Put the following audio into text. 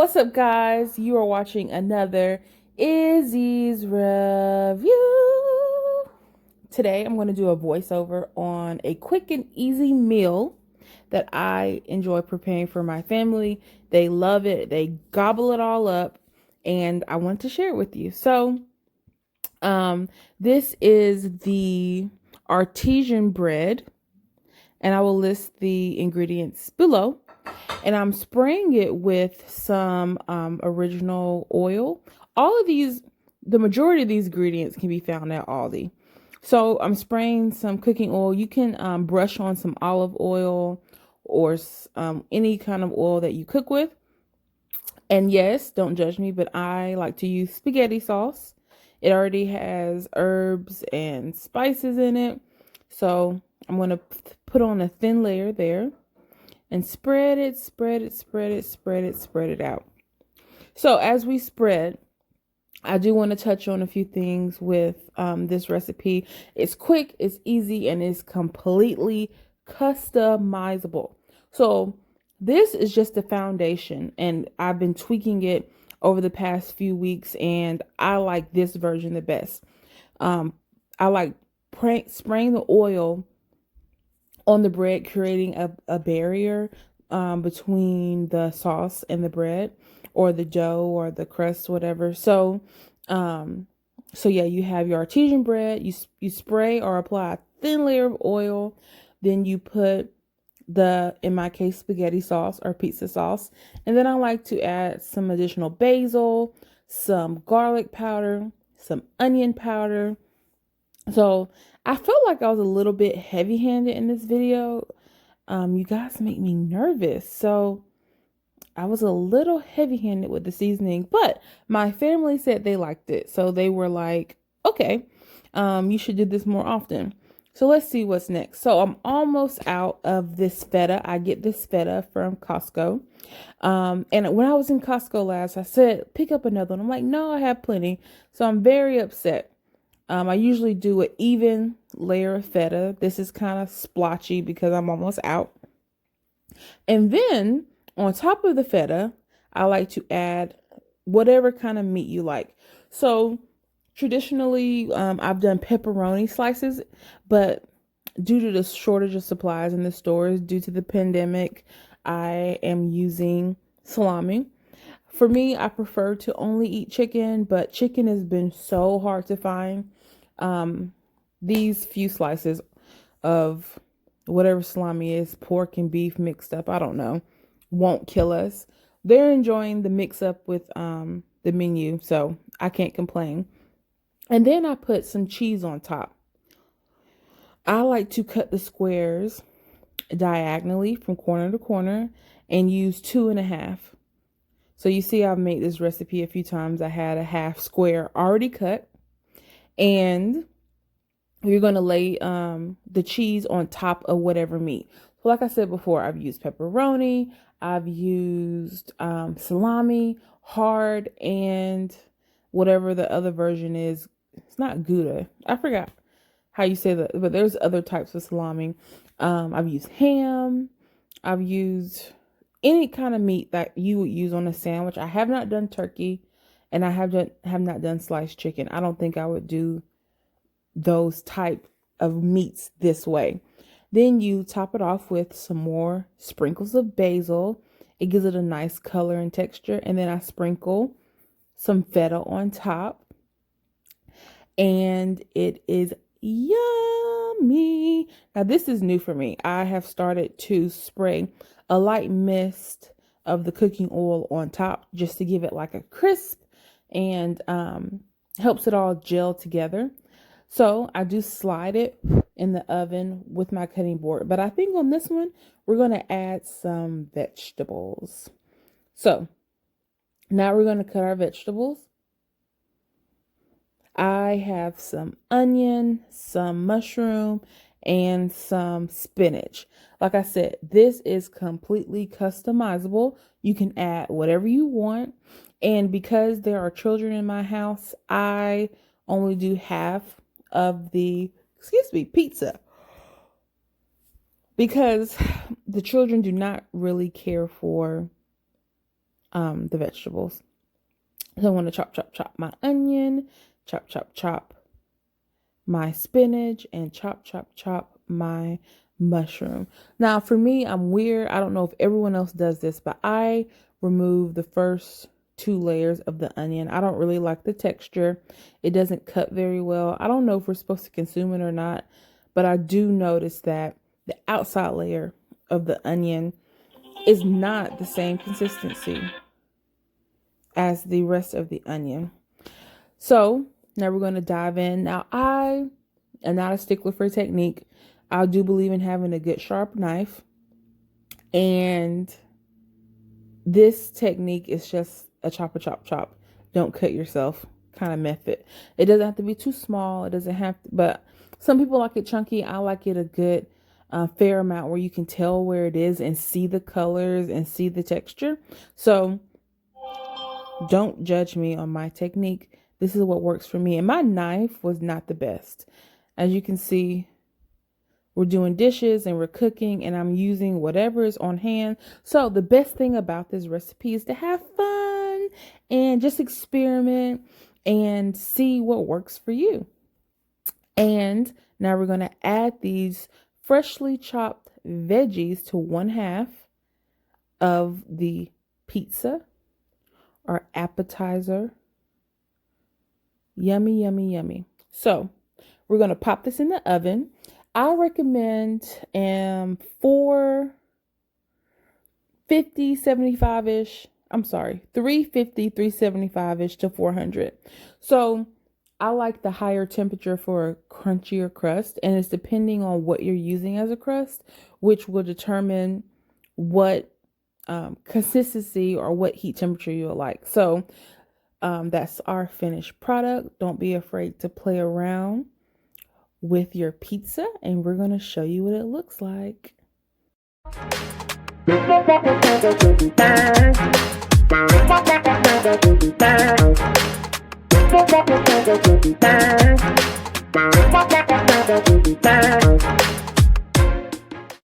What's up, guys? You are watching another Izzy's review. Today, I'm going to do a voiceover on a quick and easy meal that I enjoy preparing for my family. They love it, they gobble it all up, and I want to share it with you. Um, this is the artisan bread, and I will list the ingredients below. And I'm spraying it with some original oil. All of these, the majority of these ingredients can be found at Aldi. So I'm spraying some cooking oil. You can brush on some olive oil or any kind of oil that you cook with. And yes, don't judge me, but I like to use spaghetti sauce. It already has herbs and spices in it. So I'm going to put on a thin layer there and spread it, spread it, spread it, spread it, spread it out. So as we spread, I do want to touch on a few things with this recipe. It's quick, it's easy, and it's completely customizable. So this is just the foundation, and I've been tweaking it over the past few weeks, and I like this version the best. I like spraying the oil on the bread, creating a barrier between the sauce and the bread, or the dough or the crust, whatever. So yeah, you have your artisan bread. You spray or apply a thin layer of oil, then you put in my case, spaghetti sauce or pizza sauce, and then I like to add some additional basil, some garlic powder, some onion powder. So I felt like I was a little bit heavy-handed in this video. You guys make me nervous. So I was a little heavy-handed with the seasoning, but my family said they liked it. So they were like, okay, you should do this more often. So let's see what's next. So I'm almost out of this feta. I get this feta from Costco. And when I was in Costco last, I said, pick up another one. I'm like, no, I have plenty. So I'm very upset. I usually do an even layer of feta. This is kind of splotchy because I'm almost out. And then on top of the feta, I like to add whatever kind of meat you like. So traditionally, I've done pepperoni slices, but due to the shortage of supplies in the stores, due to the pandemic, I am using salami. For me, I prefer to only eat chicken, but chicken has been so hard to find. These few slices of whatever salami is, pork and beef mixed up, I don't know, won't kill us. They're enjoying the mix up with the menu, so I can't complain. And then I put some cheese on top. I like to cut the squares diagonally from corner to corner and use 2.5. So you see I've made this recipe a few times. I had a half square already cut, and you're going to lay the cheese on top of whatever meat. So like I said before, I've used pepperoni, I've used salami, hard, and whatever the other version is. It's not Gouda. I forgot how you say that, but there's other types of salami. I've used ham. I've used any kind of meat that you would use on a sandwich. I have not done turkey, and I have not done sliced chicken. I don't think I would do those type of meats this way. Then you top it off with some more sprinkles of basil. It gives it a nice color and texture. And then I sprinkle some feta on top. And it is yummy. Now this is new for me. I have started to spray a light mist of the cooking oil on top just to give it like a crisp and helps it all gel together. So I do slide it in the oven with my cutting board. But I think on this one, we're going to add some vegetables. So now we're going to cut our vegetables. I have some onion, some mushroom, and some spinach. Like I said, this is completely customizable. You can add whatever you want. And because there are children in my house, I only do half of the, pizza. Because the children do not really care for the vegetables. So I want to chop my onion, chop my spinach, and chop my mushroom. Now for me, I'm weird. I don't know if everyone else does this, but I remove the first 2 layers of the onion. I don't really like the texture. It doesn't cut very well. I don't know if we're supposed to consume it or not, but I do notice that the outside layer of the onion is not the same consistency as the rest of the onion. So now we're going to dive in. Now I am not a stickler for technique. I do believe in having a good sharp knife. And this technique is just a chop. Don't cut yourself kind of method. It doesn't have to be too small. It doesn't have to, but some people like it chunky. I like it a good fair amount where you can tell where it is and see the colors and see the texture. So don't judge me on my technique. This is what works for me. And my knife was not the best. As you can see, we're doing dishes and we're cooking and I'm using whatever is on hand. So the best thing about this recipe is to have fun and just experiment and see what works for you. And now we're going to add these freshly chopped veggies to 1/2 of the pizza or appetizer. Yummy, yummy, yummy. So we're going to pop this in the oven. I recommend 450, 75-ish. I'm sorry, 350, 375-ish to 400. So I like the higher temperature for a crunchier crust, and it's depending on what you're using as a crust, which will determine what consistency or what heat temperature you'll like. So that's our finished product. Don't be afraid to play around with your pizza, and we're going to show you what it looks like.